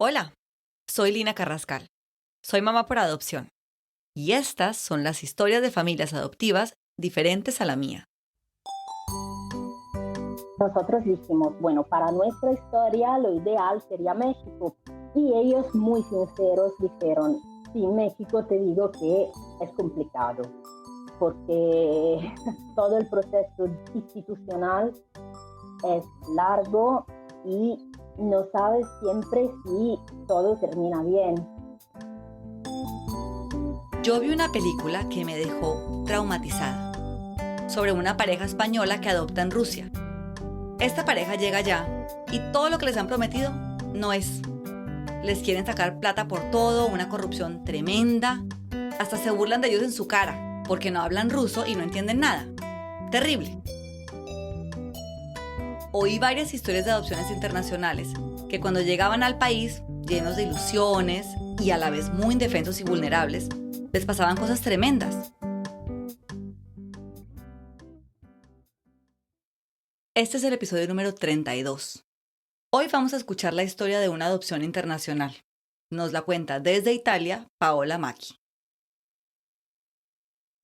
Hola, soy Lina Carrascal. Soy mamá por adopción. Y estas son las historias de familias adoptivas diferentes a la mía. Nosotros dijimos, bueno, para nuestra historia lo ideal sería México. Y ellos muy sinceros dijeron, sí, México te digo que es complicado, porque todo el proceso institucional es largo y no sabes siempre si todo termina bien. Yo vi una película que me dejó traumatizada, sobre una pareja española que adopta en Rusia. Esta pareja llega allá y todo lo que les han prometido no es. Les quieren sacar plata por todo, una corrupción tremenda. Hasta se burlan de ellos en su cara, porque no hablan ruso y no entienden nada. Terrible. Oí varias historias de adopciones internacionales que cuando llegaban al país, llenos de ilusiones y a la vez muy indefensos y vulnerables, les pasaban cosas tremendas. Este es el episodio número 32. Hoy vamos a escuchar la historia de una adopción internacional. Nos la cuenta desde Italia Paola Macchi.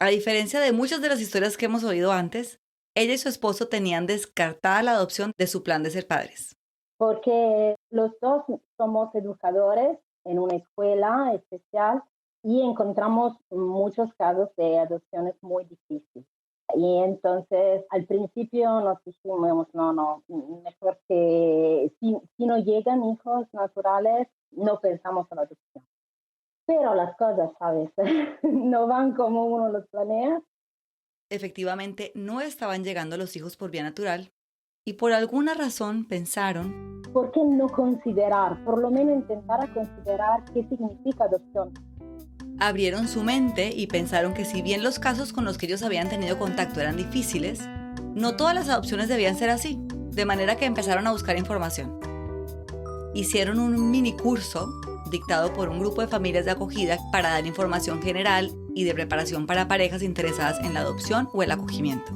A diferencia de muchas de las historias que hemos oído antes, ella y su esposo tenían descartada la adopción de su plan de ser padres. Porque los dos somos educadores en una escuela especial y encontramos muchos casos de adopciones muy difíciles. Y entonces al principio nos dijimos, no, mejor que si no llegan hijos naturales, no pensamos en la adopción. Pero las cosas, ¿sabes? No van como uno los planea. Efectivamente, no estaban llegando los hijos por vía natural y por alguna razón pensaron, ¿Por qué no considerar, por lo menos intentar a considerar qué significa adopción? abrieron su mente y pensaron que si bien los casos con los que ellos habían tenido contacto eran difíciles, no todas las adopciones debían ser así, de manera que empezaron a buscar información. Hicieron un mini curso dictado por un grupo de familias de acogida para dar información general y de preparación para parejas interesadas en la adopción o el acogimiento.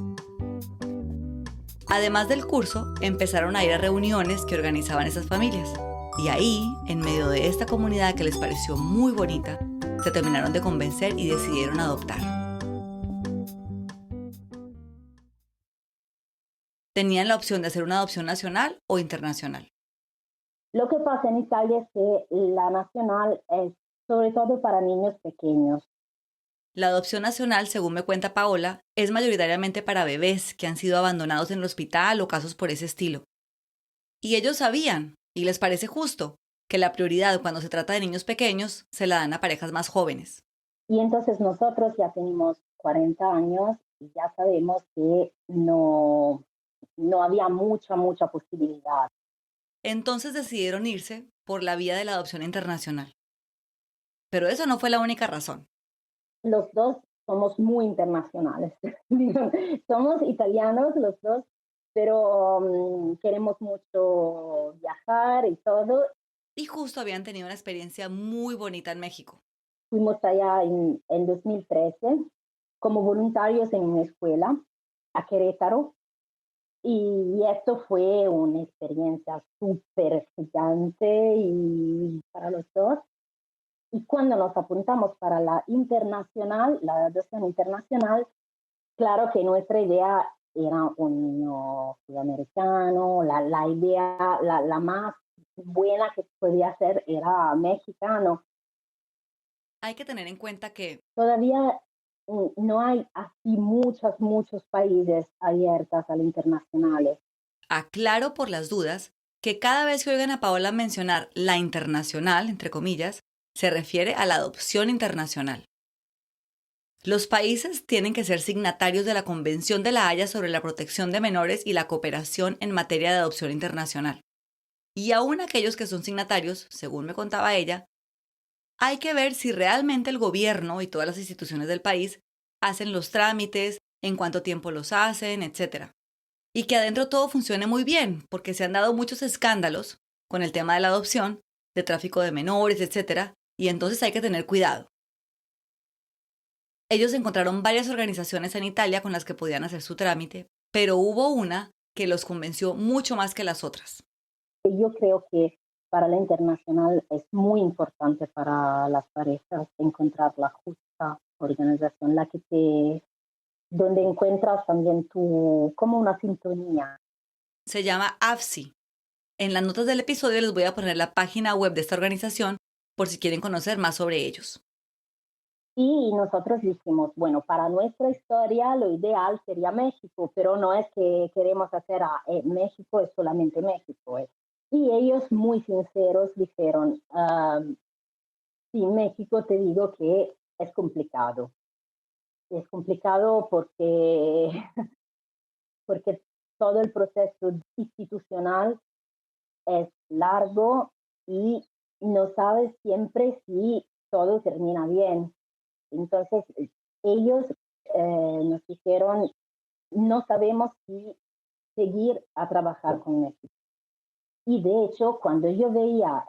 Además del curso, empezaron a ir a reuniones que organizaban esas familias. Y ahí, en medio de esta comunidad que les pareció muy bonita, se terminaron de convencer y decidieron adoptar. Tenían la opción de hacer una adopción nacional o internacional. Lo que pasa en Italia es que la nacional es sobre todo para niños pequeños. La adopción nacional, según me cuenta Paola, es mayoritariamente para bebés que han sido abandonados en el hospital o casos por ese estilo. Y ellos sabían, y les parece justo, que la prioridad cuando se trata de niños pequeños se la dan a parejas más jóvenes. Y entonces nosotros ya tenemos 40 años y ya sabemos que no había mucha posibilidad. Entonces decidieron irse por la vía de la adopción internacional. Pero eso no fue la única razón. Los dos somos muy internacionales. Somos italianos los dos, pero queremos mucho viajar y todo. Y justo habían tenido una experiencia muy bonita en México. Fuimos allá en 2013 como voluntarios en una escuela a Querétaro y esto fue una experiencia súper gigante y para los dos. Y cuando nos apuntamos para la internacional, la adopción internacional, claro que nuestra idea era un niño sudamericano, la idea, la más buena que podía ser era mexicano. Hay que tener en cuenta que, Todavía no hay así muchos países abiertos al internacional. aclaro por las dudas, que cada vez que oigan a Paola mencionar la internacional, entre comillas, se refiere a la adopción internacional. Los países tienen que ser signatarios de la Convención de la Haya sobre la protección de menores y la cooperación en materia de adopción internacional. Y aún aquellos que son signatarios, según me contaba ella, hay que ver si realmente el gobierno y todas las instituciones del país hacen los trámites, en cuánto tiempo los hacen, etc. Y que adentro todo funcione muy bien, porque se han dado muchos escándalos con el tema de la adopción, de tráfico de menores, etc. Y entonces hay que tener cuidado. Ellos encontraron varias organizaciones en Italia con las que podían hacer su trámite, pero hubo una que los convenció mucho más que las otras. Yo creo que para la internacional es muy importante para las parejas encontrar la justa organización, donde encuentras también como una sintonía. Se llama AFSI. En las notas del episodio les voy a poner la página web de esta organización por si quieren conocer más sobre ellos. Y nosotros dijimos, bueno, para nuestra historia lo ideal sería México, pero no es que queremos hacer México es solamente México. Y ellos muy sinceros dijeron, sí, México te digo que es complicado. Es complicado porque, porque todo el proceso institucional es largo y no sabes siempre si todo termina bien. Entonces, ellos nos dijeron, no sabemos si seguir a trabajar con México. Y de hecho, cuando yo veía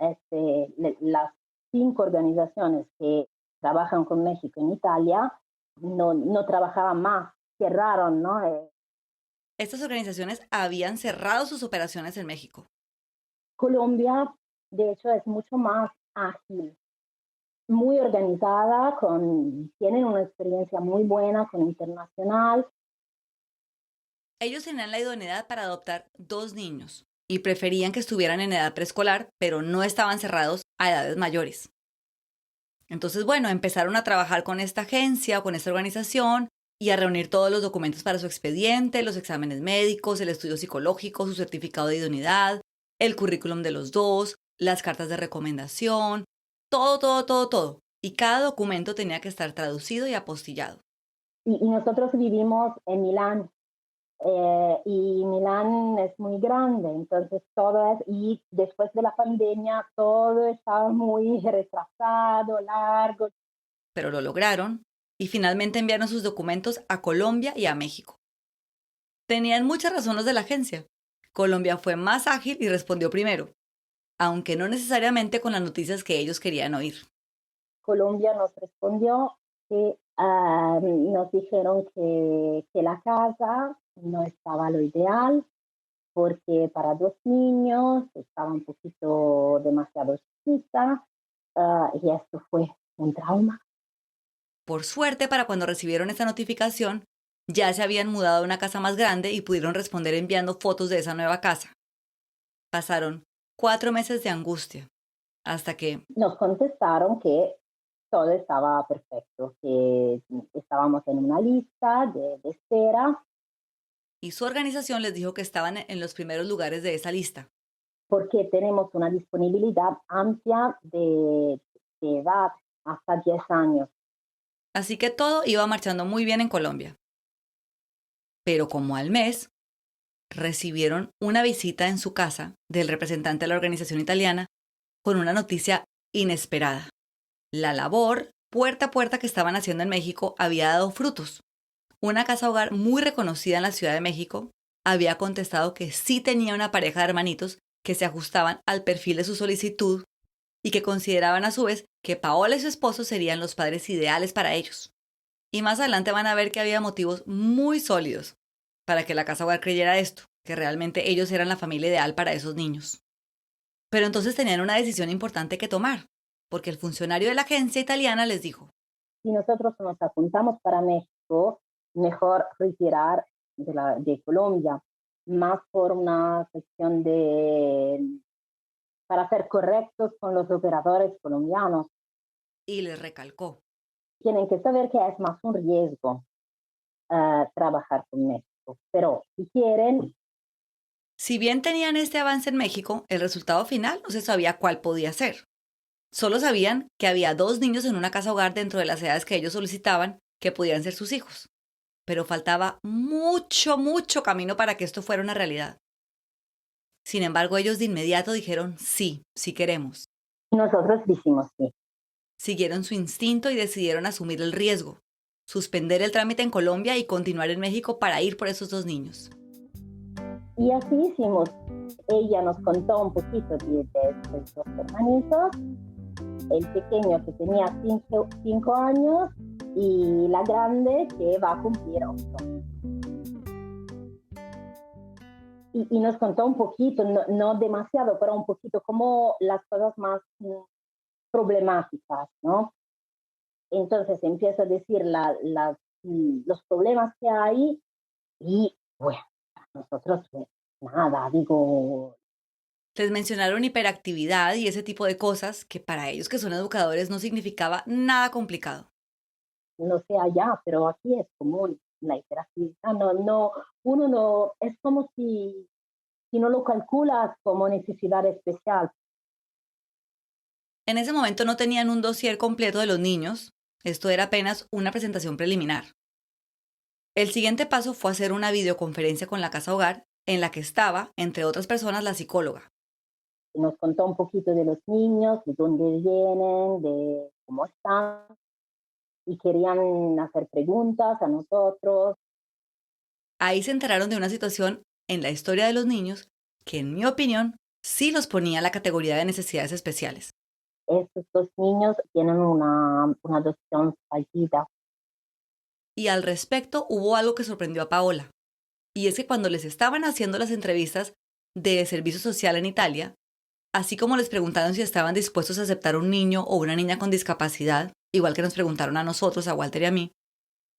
las 5 organizaciones que trabajan con México en Italia, no trabajaban más, cerraron, ¿no? Estas organizaciones habían cerrado sus operaciones en México. Colombia, de hecho, es mucho más ágil, muy organizada, tienen una experiencia muy buena con internacional. Ellos tenían la idoneidad para adoptar 2 niños y preferían que estuvieran en edad preescolar, pero no estaban cerrados a edades mayores. Entonces, bueno, empezaron a trabajar con esta agencia o con esta organización y a reunir todos los documentos para su expediente, los exámenes médicos, el estudio psicológico, su certificado de idoneidad, el currículum de los dos, las cartas de recomendación, todo. Y cada documento tenía que estar traducido y apostillado. Y nosotros vivimos en Milán, y Milán es muy grande, entonces y después de la pandemia todo estaba muy retrasado, largo. Pero lo lograron y finalmente enviaron sus documentos a Colombia y a México. Tenían muchas razones de la agencia. Colombia fue más ágil y respondió primero, aunque no necesariamente con las noticias que ellos querían oír. Colombia nos respondió que nos dijeron que la casa no estaba lo ideal porque para 2 niños estaba un poquito demasiado chiquita, y esto fue un trauma. Por suerte, para cuando recibieron esta notificación, ya se habían mudado a una casa más grande y pudieron responder enviando fotos de esa nueva casa. Pasaron 4 meses de angustia, hasta que Nos contestaron que todo estaba perfecto, que estábamos en una lista de espera y su organización les dijo que estaban en los primeros lugares de esa lista. porque tenemos una disponibilidad amplia de edad hasta 10 años. Así que todo iba marchando muy bien en Colombia. Pero como al mes, recibieron una visita en su casa del representante de la organización italiana con una noticia inesperada. La labor puerta a puerta que estaban haciendo en México había dado frutos. Una casa hogar muy reconocida en la Ciudad de México había contestado que sí tenía una pareja de hermanitos que se ajustaban al perfil de su solicitud y que consideraban a su vez que Paola y su esposo serían los padres ideales para ellos. Y más adelante van a ver que había motivos muy sólidos para que la casa hogar creyera esto, que realmente ellos eran la familia ideal para esos niños. Pero entonces tenían una decisión importante que tomar, porque el funcionario de la agencia italiana les dijo: si nosotros nos apuntamos para México, mejor retirar de Colombia, más por una cuestión para ser correctos con los operadores colombianos. Y les recalcó: tienen que saber que es más un riesgo trabajar con México, pero si quieren. Si bien tenían este avance en México, el resultado final no se sabía cuál podía ser. Solo sabían que había 2 niños en una casa hogar dentro de las edades que ellos solicitaban que podían ser sus hijos. Pero faltaba mucho camino para que esto fuera una realidad. Sin embargo, ellos de inmediato dijeron sí queremos. Nosotros dijimos sí. Siguieron su instinto y decidieron asumir el riesgo, suspender el trámite en Colombia y continuar en México para ir por esos 2 niños. Y así hicimos. Ella nos contó un poquito de estos 2 hermanitos, el pequeño que tenía 5 años y la grande que va a cumplir 8. y nos contó un poquito, no demasiado, pero un poquito como las cosas más problemáticas, ¿no? Entonces empieza a decir los problemas que hay y bueno, nosotros pues, nada, digo, Les mencionaron hiperactividad y ese tipo de cosas que para ellos que son educadores no significaba nada complicado. no sé allá, pero aquí es común la hiperactividad, uno no, es como si no lo calculas como necesidad especial. En ese momento no tenían un dossier completo de los niños, esto era apenas una presentación preliminar. El siguiente paso fue hacer una videoconferencia con la casa hogar en la que estaba, entre otras personas, la psicóloga. Nos contó un poquito de los niños, de dónde vienen, de cómo están, y querían hacer preguntas a nosotros. Ahí se enteraron de una situación en la historia de los niños que, en mi opinión, sí los ponía en la categoría de necesidades especiales. Estos dos niños tienen una adopción fallida. Y al respecto hubo algo que sorprendió a Paola. Y es que cuando les estaban haciendo las entrevistas de servicio social en Italia, así como les preguntaron si estaban dispuestos a aceptar un niño o una niña con discapacidad, igual que nos preguntaron a nosotros, a Walter y a mí,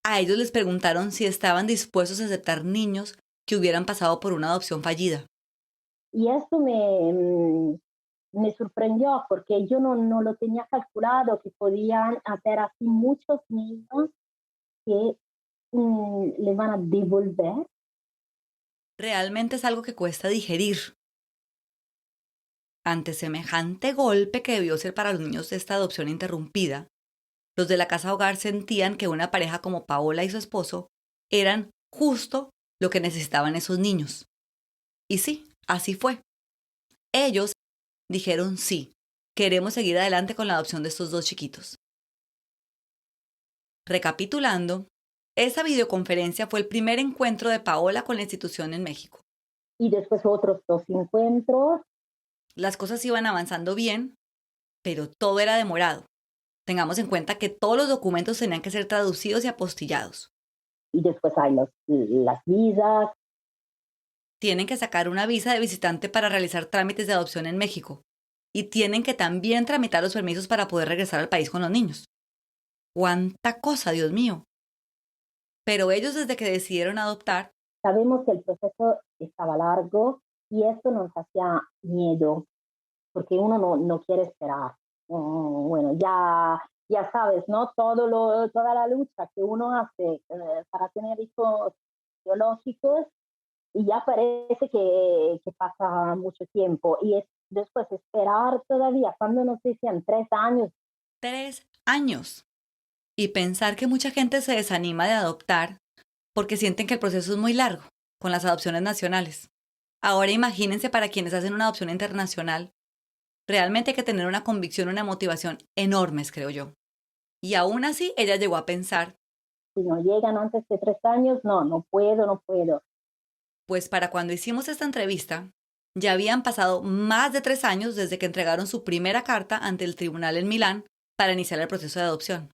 a ellos les preguntaron si estaban dispuestos a aceptar niños que hubieran pasado por una adopción fallida. Y esto me sorprendió porque yo no lo tenía calculado, que podían hacer así muchos niños que le van a devolver. Realmente es algo que cuesta digerir. Ante semejante golpe que debió ser para los niños de esta adopción interrumpida, los de la casa hogar sentían que una pareja como Paola y su esposo eran justo lo que necesitaban esos niños. Y sí, así fue. Ellos dijeron sí, queremos seguir adelante con la adopción de estos dos chiquitos. Recapitulando, esa videoconferencia fue el primer encuentro de Paola con la institución en México. Y después otros dos encuentros. Las cosas iban avanzando bien, pero todo era demorado. Tengamos en cuenta que todos los documentos tenían que ser traducidos y apostillados. Y después hay las visas. Tienen que sacar una visa de visitante para realizar trámites de adopción en México. Y tienen que también tramitar los permisos para poder regresar al país con los niños. ¡Cuánta cosa, Dios mío! Pero ellos desde que decidieron adoptar, Sabemos que el proceso estaba largo y esto nos hacía miedo, porque uno no quiere esperar. Bueno, ya sabes, ¿no? Toda la lucha que uno hace para tener hijos biológicos y ya parece que pasa mucho tiempo. Y después esperar todavía, cuando nos decían 3 años. 3 años. Y pensar que mucha gente se desanima de adoptar porque sienten que el proceso es muy largo con las adopciones nacionales. Ahora imagínense para quienes hacen una adopción internacional. Realmente hay que tener una convicción, una motivación enormes, creo yo. Y aún así, ella llegó a pensar, Si no llegan antes de 3 años, no puedo. pues para cuando hicimos esta entrevista, ya habían pasado más de 3 años desde que entregaron su primera carta ante el tribunal en Milán para iniciar el proceso de adopción.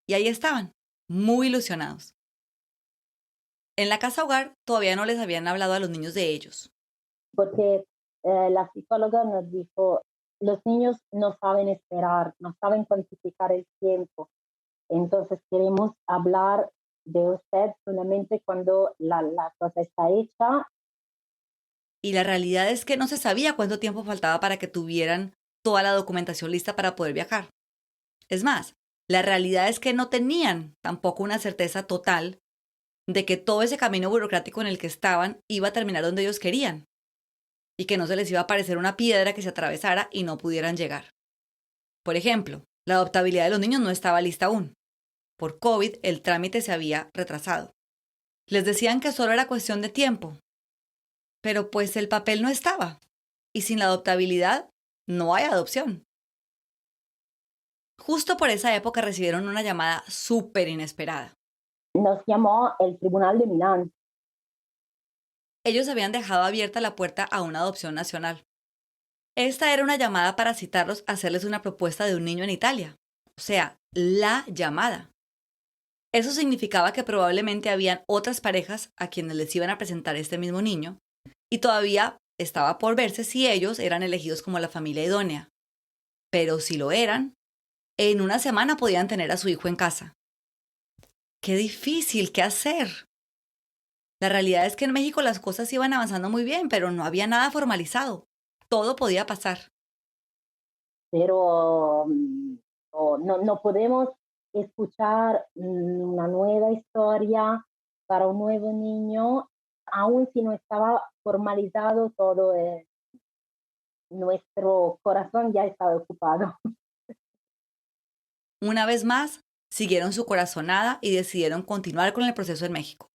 Y ahí estaban, muy ilusionados. En la casa hogar todavía no les habían hablado a los niños de ellos. Porque la psicóloga nos dijo, los niños no saben esperar, no saben cuantificar el tiempo. Entonces queremos hablar de usted solamente cuando la cosa está hecha. Y la realidad es que no se sabía cuánto tiempo faltaba para que tuvieran toda la documentación lista para poder viajar. Es más, la realidad es que no tenían tampoco una certeza total de que todo ese camino burocrático en el que estaban iba a terminar donde ellos querían y que no se les iba a aparecer una piedra que se atravesara y no pudieran llegar. Por ejemplo, la adoptabilidad de los niños no estaba lista aún. Por COVID, el trámite se había retrasado. Les decían que solo era cuestión de tiempo, pero pues el papel no estaba. Y sin la adoptabilidad, no hay adopción. Justo por esa época recibieron una llamada súper inesperada. Nos llamó el Tribunal de Milán. Ellos habían dejado abierta la puerta a una adopción nacional. Esta era una llamada para citarlos a hacerles una propuesta de un niño en Italia. O sea, la llamada. Eso significaba que probablemente habían otras parejas a quienes les iban a presentar este mismo niño y todavía estaba por verse si ellos eran elegidos como la familia idónea. Pero si lo eran, en una semana podían tener a su hijo en casa. ¡Qué difícil! ¿Qué hacer? La realidad es que en México las cosas iban avanzando muy bien, pero no había nada formalizado. Todo podía pasar. Pero no podemos escuchar una nueva historia para un nuevo niño, aun si no estaba formalizado todo, nuestro corazón ya estaba ocupado. Una vez más, siguieron su corazonada y decidieron continuar con el proceso en México.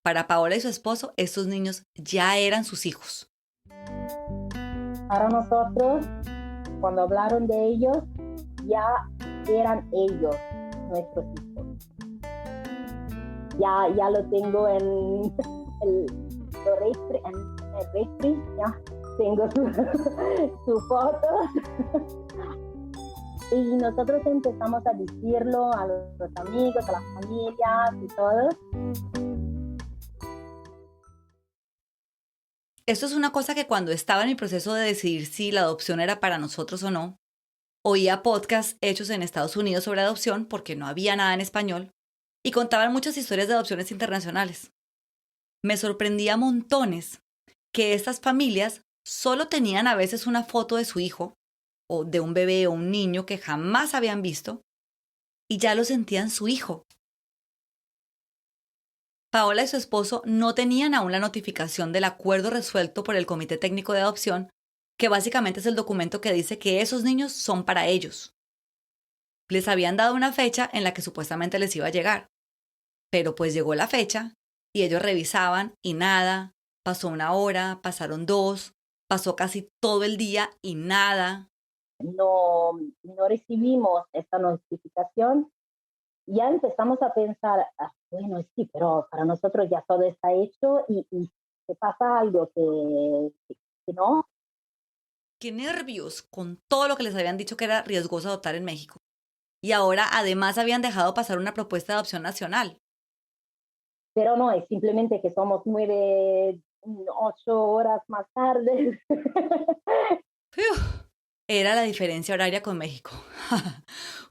Para Paola y su esposo, estos niños ya eran sus hijos. Para nosotros, cuando hablaron de ellos, ya eran ellos nuestros hijos. Ya lo tengo en el refri, ya tengo su foto. Y nosotros empezamos a decirlo a los amigos, a las familias y todos. Esto es una cosa que cuando estaba en mi proceso de decidir si la adopción era para nosotros o no, oía podcasts hechos en Estados Unidos sobre adopción porque no había nada en español y contaban muchas historias de adopciones internacionales. Me sorprendía montones que estas familias solo tenían a veces una foto de su hijo o de un bebé o un niño que jamás habían visto y ya lo sentían su hijo. Paola y su esposo no tenían aún la notificación del acuerdo resuelto por el Comité Técnico de Adopción, que básicamente es el documento que dice que esos niños son para ellos. Les habían dado una fecha en la que supuestamente les iba a llegar, pero pues llegó la fecha y ellos revisaban y nada, pasó una hora, pasaron dos, pasó casi todo el día y nada. No recibimos esta notificación. Ya empezamos a pensar, bueno, sí, pero para nosotros ya todo está hecho y se pasa algo que no. ¡Qué nervios! Con todo lo que les habían dicho que era riesgoso adoptar en México. Y ahora además habían dejado pasar una propuesta de adopción nacional. Pero no, es simplemente que somos 9, 8 horas más tarde. ¡Fiu! Era la diferencia horaria con México.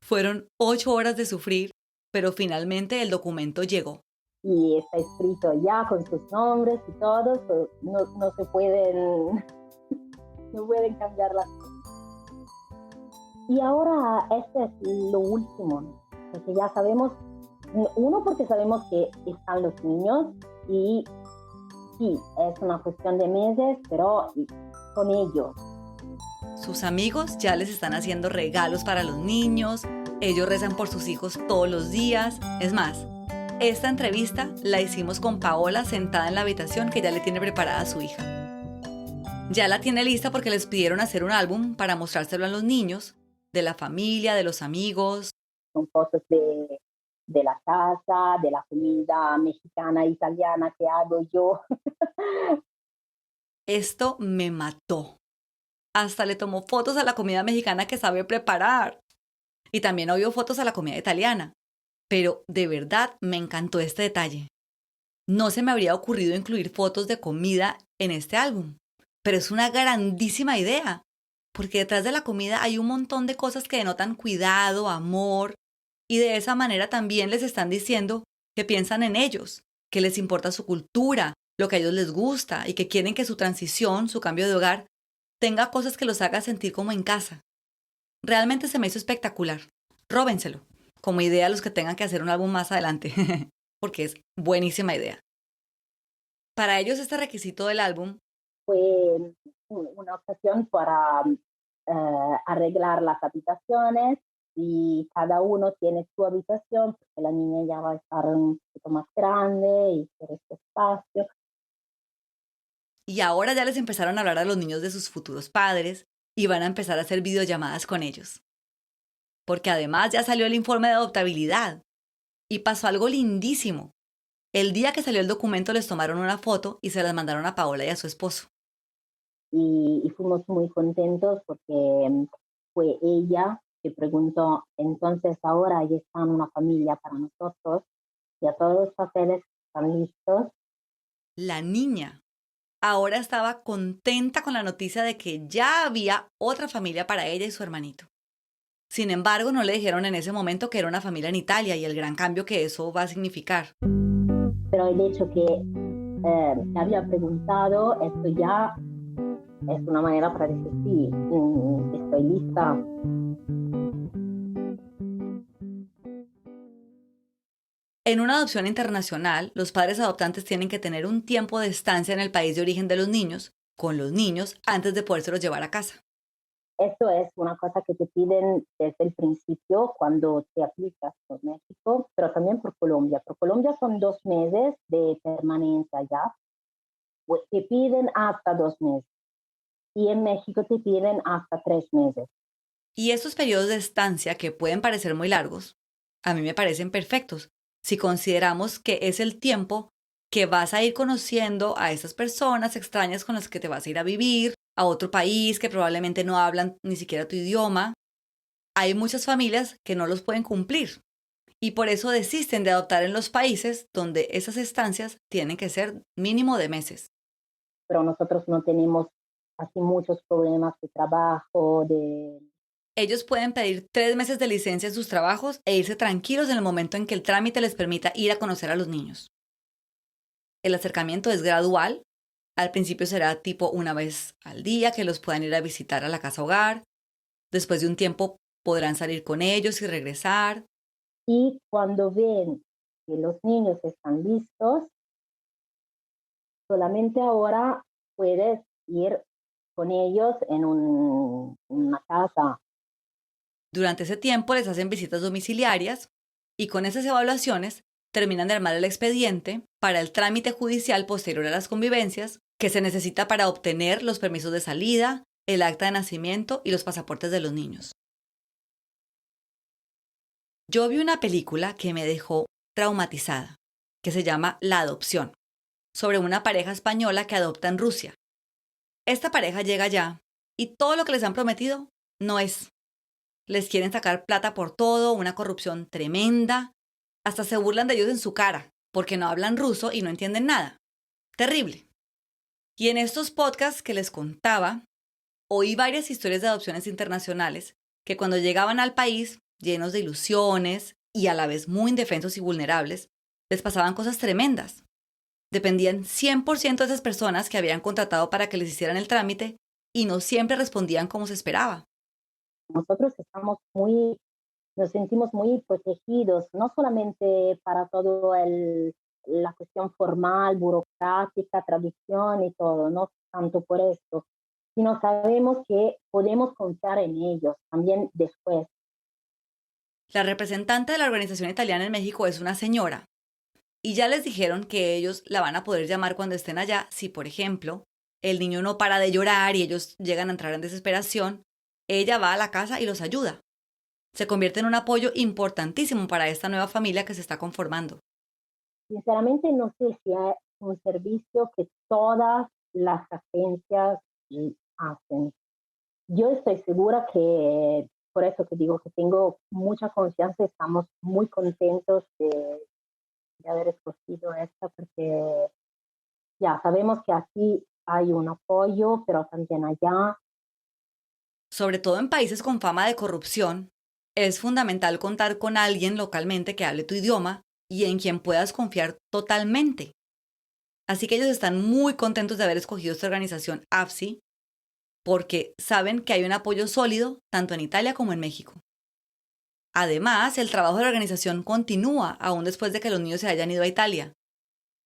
Fueron 8 horas de sufrir, pero finalmente el documento llegó. Y está escrito ya con sus nombres y todo, no se pueden, no pueden cambiar las cosas. Y ahora este es lo último, porque ya sabemos, uno porque sabemos que están los niños y sí, es una cuestión de meses, pero con ellos. Sus amigos ya les están haciendo regalos para los niños, ellos rezan por sus hijos todos los días. Es más, esta entrevista la hicimos con Paola sentada en la habitación que ya le tiene preparada a su hija. Ya la tiene lista porque les pidieron hacer un álbum para mostrárselo a los niños, de la familia, de los amigos. Son fotos de la casa, de la comida mexicana, italiana que hago yo. Esto me mató. Hasta le tomó fotos a la comida mexicana que sabe preparar. Y también obvio fotos a la comida italiana. Pero de verdad me encantó este detalle. No se me habría ocurrido incluir fotos de comida en este álbum, pero es una grandísima idea, porque detrás de la comida hay un montón de cosas que denotan cuidado, amor, y de esa manera también les están diciendo que piensan en ellos, que les importa su cultura, lo que a ellos les gusta y que quieren que su transición, su cambio de hogar, tenga cosas que los haga sentir como en casa. Realmente se me hizo espectacular. Róbenselo, como idea a los que tengan que hacer un álbum más adelante, porque es buenísima idea. Para ellos este requisito del álbum fue una ocasión para arreglar las habitaciones y cada uno tiene su habitación porque la niña ya va a estar un poquito más grande y quiere este espacio. Y ahora ya les empezaron a hablar a los niños de sus futuros padres y van a empezar a hacer videollamadas con ellos. Porque además ya salió el informe de adoptabilidad y pasó algo lindísimo. El día que salió el documento les tomaron una foto y se las mandaron a Paola y a su esposo. Y fuimos muy contentos porque fue ella que preguntó, entonces ahora ya están una familia para nosotros, ya todos los papeles están listos. La niña, ahora estaba contenta con la noticia de que ya había otra familia para ella y su hermanito. Sin embargo, no le dijeron en ese momento que era una familia en Italia y el gran cambio que eso va a significar. Pero el hecho que había preguntado, esto ya es una manera para decir sí, estoy lista. En una adopción internacional, los padres adoptantes tienen que tener un tiempo de estancia en el país de origen de los niños, con los niños, antes de podérselos llevar a casa. Esto es una cosa que te piden desde el principio cuando te aplicas por México, pero también por Colombia. Por Colombia son 2 meses de permanencia ya. Te piden hasta 2 meses. Y en México te piden hasta 3 meses. Y estos periodos de estancia, que pueden parecer muy largos, a mí me parecen perfectos, si consideramos que es el tiempo que vas a ir conociendo a esas personas extrañas con las que te vas a ir a vivir, a otro país que probablemente no hablan ni siquiera tu idioma. Hay muchas familias que no los pueden cumplir y por eso desisten de adoptar en los países donde esas estancias tienen que ser mínimo de meses. Pero nosotros no tenemos así muchos problemas de trabajo, de... Ellos pueden pedir 3 meses de licencia en sus trabajos e irse tranquilos en el momento en que el trámite les permita ir a conocer a los niños. El acercamiento es gradual. Al principio será tipo una vez al día que los puedan ir a visitar a la casa hogar. Después de un tiempo podrán salir con ellos y regresar. Y cuando ven que los niños están listos, solamente ahora puedes ir con ellos en una casa. Durante ese tiempo les hacen visitas domiciliarias y con esas evaluaciones terminan de armar el expediente para el trámite judicial posterior a las convivencias que se necesita para obtener los permisos de salida, el acta de nacimiento y los pasaportes de los niños. Yo vi una película que me dejó traumatizada, que se llama La adopción, sobre una pareja española que adopta en Rusia. Esta pareja llega allá y todo lo que les han prometido no es. Les quieren sacar plata por todo, una corrupción tremenda. Hasta se burlan de ellos en su cara, porque no hablan ruso y no entienden nada. Terrible. Y en estos podcasts que les contaba, oí varias historias de adopciones internacionales que cuando llegaban al país, llenos de ilusiones y a la vez muy indefensos y vulnerables, les pasaban cosas tremendas. Dependían 100% de esas personas que habían contratado para que les hicieran el trámite y no siempre respondían como se esperaba. Nosotros nos sentimos muy protegidos, no solamente para todo la cuestión formal, burocrática, tradición y todo, no tanto por esto, sino sabemos que podemos confiar en ellos también después. La representante de la organización italiana en México es una señora y ya les dijeron que ellos la van a poder llamar cuando estén allá si, por ejemplo, el niño no para de llorar y ellos llegan a entrar en desesperación, ella va a la casa y los ayuda. Se convierte en un apoyo importantísimo para esta nueva familia que se está conformando. Sinceramente no sé si es un servicio que todas las agencias hacen. Yo estoy segura que, por eso que digo que tengo mucha confianza, estamos muy contentos de haber escogido esta, porque ya sabemos que aquí hay un apoyo, pero también allá. Sobre todo en países con fama de corrupción, es fundamental contar con alguien localmente que hable tu idioma y en quien puedas confiar totalmente. Así que ellos están muy contentos de haber escogido esta organización AFSI porque saben que hay un apoyo sólido tanto en Italia como en México. Además, el trabajo de la organización continúa aún después de que los niños se hayan ido a Italia.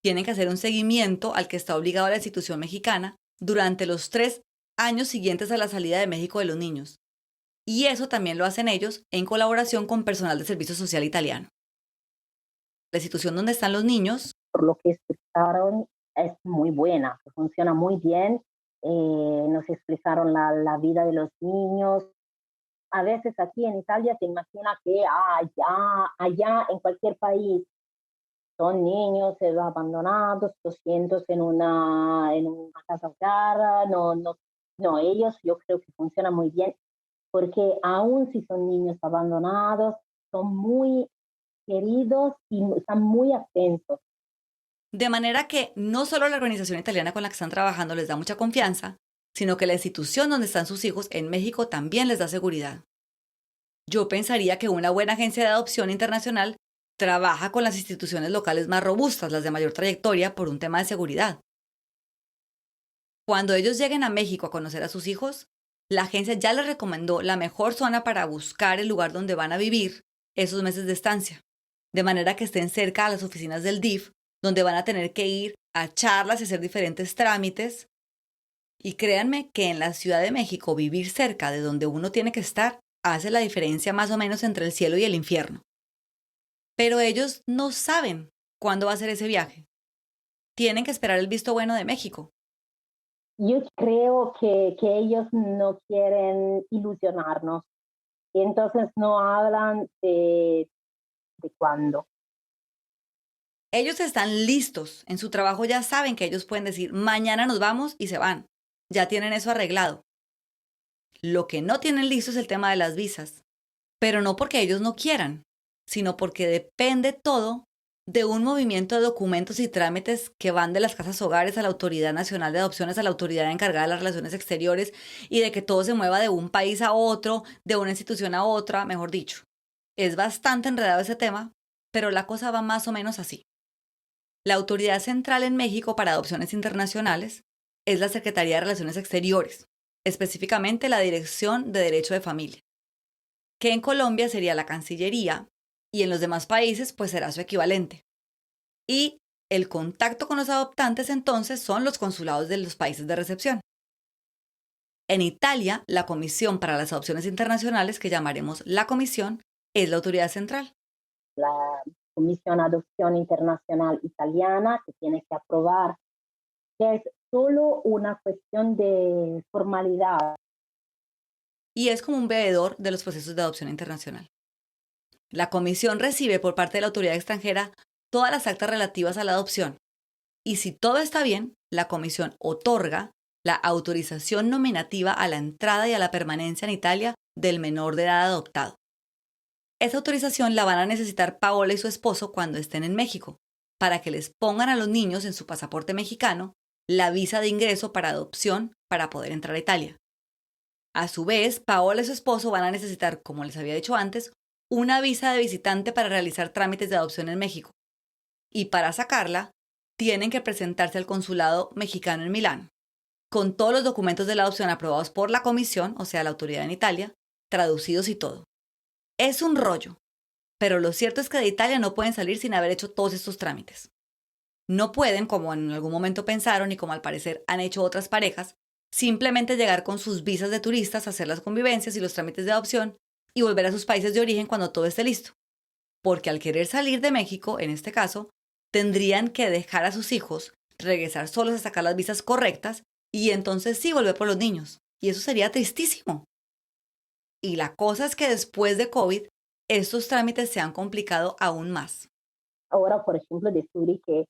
Tienen que hacer un seguimiento al que está obligada la institución mexicana durante los 3 años siguientes a la salida de México de los niños. Y eso también lo hacen ellos en colaboración con personal de servicio social italiano. La institución donde están los niños, Por lo que explicaron, es muy buena, funciona muy bien. Nos explicaron la vida de los niños. A veces aquí en Italia se imagina que allá en cualquier país son niños abandonados, 200 en una casa hogar. No, no, no, ellos yo creo que funciona muy bien, porque aún si son niños abandonados, son muy queridos y están muy atentos. De manera que no solo la organización italiana con la que están trabajando les da mucha confianza, sino que la institución donde están sus hijos en México también les da seguridad. Yo pensaría que una buena agencia de adopción internacional trabaja con las instituciones locales más robustas, las de mayor trayectoria, por un tema de seguridad. Cuando ellos lleguen a México a conocer a sus hijos, la agencia ya les recomendó la mejor zona para buscar el lugar donde van a vivir esos meses de estancia, de manera que estén cerca a las oficinas del DIF, donde van a tener que ir a charlas y hacer diferentes trámites. Y créanme que en la Ciudad de México vivir cerca de donde uno tiene que estar hace la diferencia más o menos entre el cielo y el infierno. Pero ellos no saben cuándo va a ser ese viaje. Tienen que esperar el visto bueno de México. Yo creo que ellos no quieren ilusionarnos, y entonces no hablan de cuándo. Ellos están listos. En su trabajo ya saben que ellos pueden decir, mañana nos vamos y se van. Ya tienen eso arreglado. Lo que no tienen listo es el tema de las visas. Pero no porque ellos no quieran, sino porque depende todo de un movimiento de documentos y trámites que van de las casas hogares a la Autoridad Nacional de Adopciones, a la Autoridad encargada de las Relaciones Exteriores, y de que todo se mueva de un país a otro, de una institución a otra, mejor dicho. Es bastante enredado ese tema, pero la cosa va más o menos así. La autoridad central en México para adopciones internacionales es la Secretaría de Relaciones Exteriores, específicamente la Dirección de Derecho de Familia, que en Colombia sería la Cancillería y en los demás países pues será su equivalente. Y el contacto con los adoptantes entonces son los consulados de los países de recepción. En Italia, la Comisión para las Adopciones Internacionales, que llamaremos la Comisión, es la autoridad central. La Comisión de Adopción Internacional Italiana, que tiene que aprobar, que es solo una cuestión de formalidad. Y es como un veedor de los procesos de adopción internacional. La comisión recibe por parte de la autoridad extranjera todas las actas relativas a la adopción. Y si todo está bien, la comisión otorga la autorización nominativa a la entrada y a la permanencia en Italia del menor de edad adoptado. Esa autorización la van a necesitar Paola y su esposo cuando estén en México, para que les pongan a los niños en su pasaporte mexicano la visa de ingreso para adopción para poder entrar a Italia. A su vez, Paola y su esposo van a necesitar, como les había dicho antes, una visa de visitante para realizar trámites de adopción en México. Y para sacarla, tienen que presentarse al consulado mexicano en Milán, con todos los documentos de la adopción aprobados por la comisión, o sea, la autoridad en Italia, traducidos y todo. Es un rollo, pero lo cierto es que de Italia no pueden salir sin haber hecho todos estos trámites. No pueden, como en algún momento pensaron y como al parecer han hecho otras parejas, simplemente llegar con sus visas de turistas a hacer las convivencias y los trámites de adopción y volver a sus países de origen cuando todo esté listo. Porque al querer salir de México, en este caso, tendrían que dejar a sus hijos, regresar solos a sacar las visas correctas y entonces sí volver por los niños. Y eso sería tristísimo. Y la cosa es que después de COVID, estos trámites se han complicado aún más. Ahora, por ejemplo, descubrí que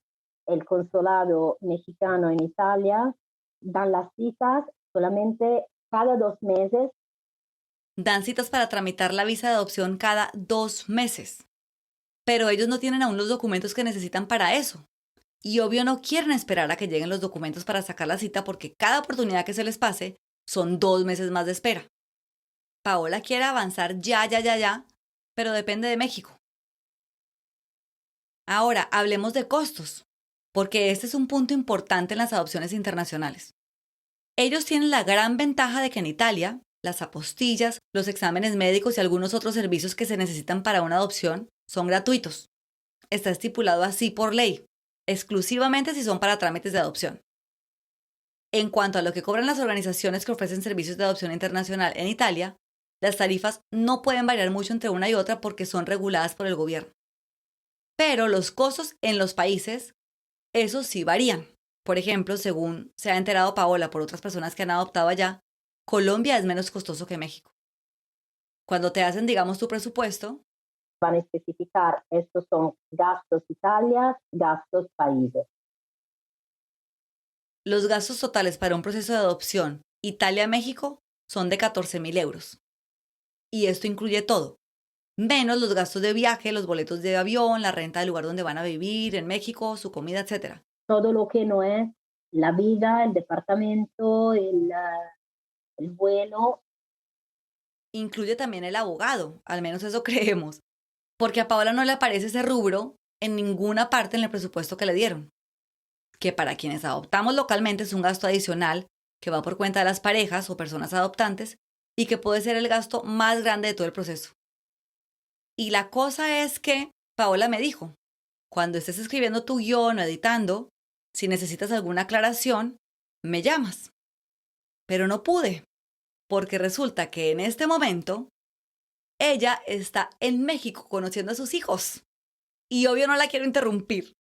el consulado mexicano en Italia dan las citas solamente cada 2 meses. Dan citas para tramitar la visa de adopción cada 2 meses. Pero ellos no tienen aún los documentos que necesitan para eso. Y obvio no quieren esperar a que lleguen los documentos para sacar la cita porque cada oportunidad que se les pase son 2 meses más de espera. Paola quiere avanzar ya, pero depende de México. Ahora, hablemos de costos, porque este es un punto importante en las adopciones internacionales. Ellos tienen la gran ventaja de que en Italia, las apostillas, los exámenes médicos y algunos otros servicios que se necesitan para una adopción son gratuitos. Está estipulado así por ley, exclusivamente si son para trámites de adopción. En cuanto a lo que cobran las organizaciones que ofrecen servicios de adopción internacional en Italia, las tarifas no pueden variar mucho entre una y otra porque son reguladas por el gobierno. Pero los costos en los países, esos sí varían. Por ejemplo, según se ha enterado Paola por otras personas que han adoptado allá, Colombia es menos costoso que México. Cuando te hacen, digamos, tu presupuesto, Van a especificar, estos son gastos Italia, gastos países. los gastos totales para un proceso de adopción Italia-México son de 14.000 euros. Y esto incluye todo: menos los gastos de viaje, los boletos de avión, la renta del lugar donde van a vivir, en México, su comida, etc. Todo lo que no es la vida, el departamento, el vuelo. Incluye también el abogado, al menos eso creemos, porque a Paola no le aparece ese rubro en ninguna parte en el presupuesto que le dieron, que para quienes adoptamos localmente es un gasto adicional que va por cuenta de las parejas o personas adoptantes y que puede ser el gasto más grande de todo el proceso. Y la cosa es que Paola me dijo, cuando estés escribiendo tu guión o editando, si necesitas alguna aclaración, me llamas. Pero no pude, porque resulta que en este momento ella está en México conociendo a sus hijos. Y obvio no la quiero interrumpir.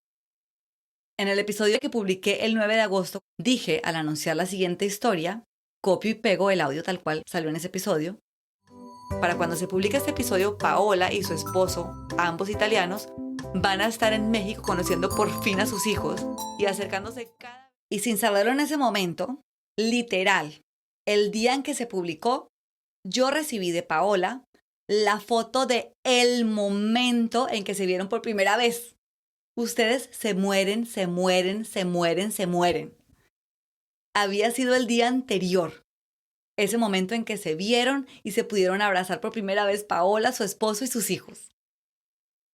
En el episodio que publiqué el 9 de agosto, dije al anunciar la siguiente historia, copio y pego el audio tal cual salió en ese episodio. Para cuando se publique este episodio, Paola y su esposo, ambos italianos, van a estar en México conociendo por fin a sus hijos y acercándose cada vez. Y sin saberlo en ese momento, literal, el día en que se publicó, yo recibí de Paola la foto de el momento en que se vieron por primera vez. Ustedes se mueren, se mueren, se mueren, se mueren. Había sido el día anterior, ese momento en que se vieron y se pudieron abrazar por primera vez Paola, su esposo y sus hijos.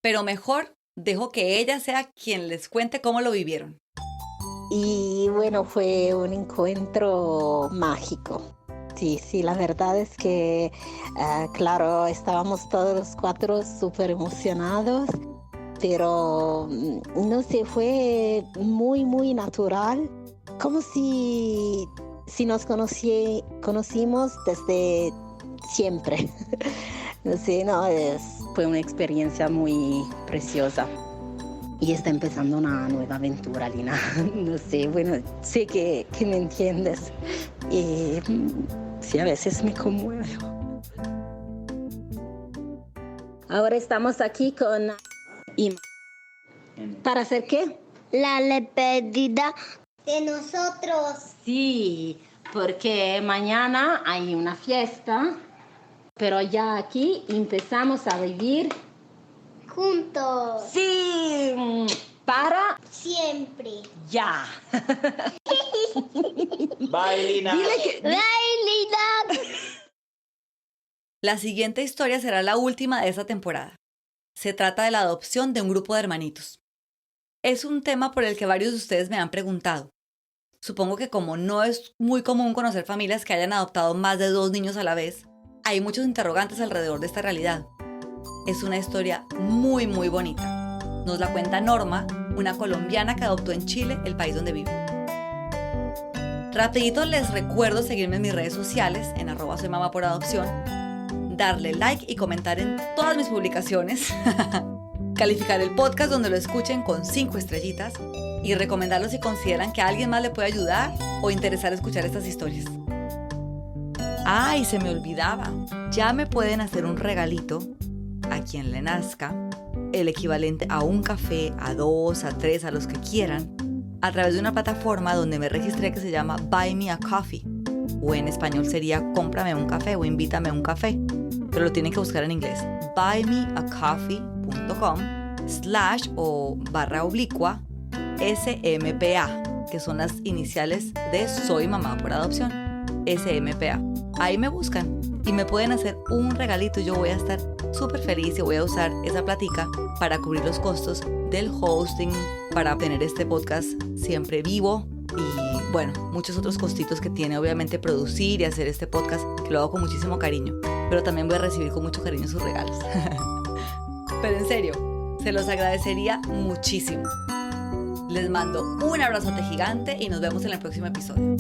Pero mejor dejo que ella sea quien les cuente cómo lo vivieron. Y bueno, fue un encuentro mágico. Sí, la verdad es que, claro, estábamos todos los cuatro súper emocionados, pero no sé, fue muy, muy natural, como si nos conocimos desde siempre. No sé, fue una experiencia muy preciosa. Y está empezando una nueva aventura, Lina. No sé, bueno, sé que me entiendes. Y sí, a veces me conmuevo. Ahora estamos aquí con Ima. ¿Para hacer qué? La despedida de nosotros. Sí, porque mañana hay una fiesta, pero ya aquí empezamos a vivir juntos. Sí, para siempre. Ya. Bye, Lina. Bye, Lina. La siguiente historia será la última de esta temporada. Se trata de la adopción de un grupo de hermanitos. Es un tema por el que varios de ustedes me han preguntado. Supongo que como no es muy común conocer familias que hayan adoptado más de 2 niños a la vez, hay muchos interrogantes alrededor de esta realidad. Es una historia muy, muy bonita. Nos la cuenta Norma, una colombiana que adoptó en Chile, el país donde vive. Rapidito les recuerdo seguirme en mis redes sociales, en @soymamaporadopción, darle like y comentar en todas mis publicaciones, calificar el podcast donde lo escuchen con 5 estrellitas y recomendarlo si consideran que a alguien más le puede ayudar o interesar escuchar estas historias. ¡Ay, se me olvidaba! Ya me pueden hacer un regalito a quien le nazca, el equivalente a un café, a 2, a 3, a los que quieran, a través de una plataforma donde me registré que se llama Buy Me a Coffee, o en español sería cómprame un café o invítame a un café, pero lo tienen que buscar en inglés. buymeacoffee.com/SMPA, que son las iniciales de Soy Mamá por Adopción, SMPA. Ahí me buscan y me pueden hacer un regalito. Yo voy a estar súper feliz y voy a usar esa platica para cubrir los costos del hosting, para tener este podcast siempre vivo y bueno, muchos otros costitos que tiene obviamente producir y hacer este podcast, que lo hago con muchísimo cariño, pero también voy a recibir con mucho cariño sus regalos. Pero en serio, se los agradecería muchísimo. Les mando un abrazote gigante y nos vemos en el próximo episodio.